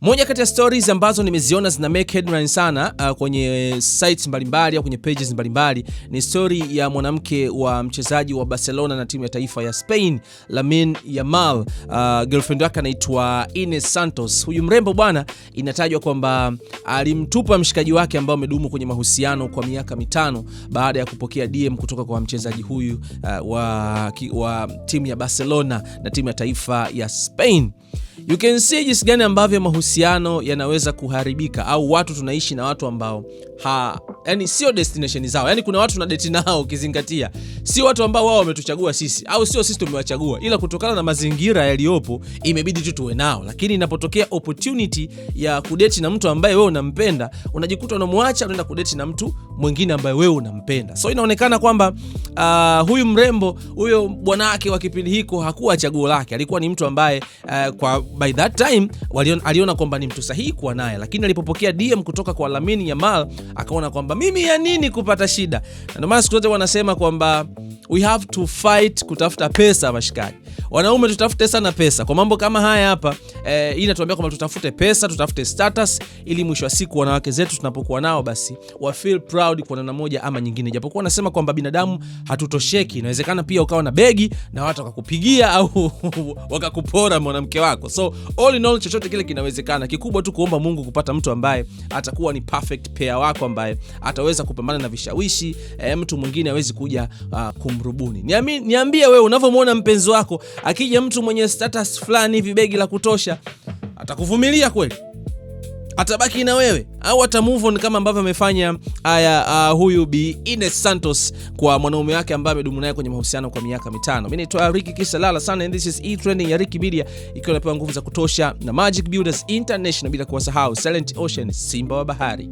Moja kati ya stories ambazo nimeziona zina make headline sana kwenye sites mbalimbali au kwenye pages mbalimbali ni story ya mwanamke wa mchezaji wa Barcelona na timu ya taifa ya Spain, Lamine Yamal. Girlfriend wake anaitwa Ines Santos. Huyu mrembo bwana, inatajwa kwamba alimtupa mshikaji wake ambao amedumu kwenye mahusiano kwa miaka 5 baada ya kupokea DM kutoka kwa mchezaji huyu wa timu ya Barcelona na timu ya taifa ya Spain. You can see jinsi gani ambavyo mahusiano yanaweza kuharibika, au watu tunaishi na watu ambao yani sio destination zao. Yani kuna watu na date nao ukizingatia sio watu ambao wao wametuchagua sisi, au sio sisi tumewachagua, ila kutokana na mazingira yaliyopo imebidi tu tuwe nao. Lakini inapotokea opportunity ya kudate na mtu ambaye wewe unampenda, unajikuta unamwacha unaenda kudate na mtu mwingine ambaye wewe unampenda. So inaonekana kwamba huyu mrembo, huyo bwana wake wa kipindi hiko hakuwa chaguo lake. Alikuwa ni mtu ambaye by that time aliona kwamba ni mtu sahihi kuwa naye, lakini alipopokea DM kutoka kwa Lamine Yamal akaona kwamba mimi ya nini kupata shida. Na ndio maana siku zote wanasema kwamba we have to fight kutafuta pesa. Mashikaji, wanaume tutafute sana pesa kwa mambo kama haya hapa. Hii inatuambia kwamba tutafute pesa, tutafute status, ili mwisho wa siku wanawake zetu tunapokuwa nao basi wa feel proud kwa namna moja ama nyingine. Japokuwa wanasema kwamba binadamu hatutosheki, inawezekana pia ukawa na begi na watu wakakupigia au wakakupora mwanamke wako. So all in all, chochote kile kinawezekana. Kikubwa tu kuomba Mungu kupata mtu ambaye atakuwa ni perfect pair wako, ambaye ataweza kupambana na vishawishi mtu mwingine hawezi kuja kumrubuni. Niambie wewe, unavyomuona mpenzi wako akija mtu mwenye status fulani hivi, begi la kutosha, atakuvumilia kweli? Atabaki na wewe au ata move on kama ambavyo amefanya huyu Bi Ines Santos kwa mwanaume wake ambaye amedumu naye kwenye mahusiano kwa miaka 5? Mimi naitwa Ricky Kisalala sana, and this is E-Trending ya Ricky Media, ikiwa inapewa nguvu za kutosha na Magic Builders International, bila kuwasahau Silent Ocean, Simba wa Bahari.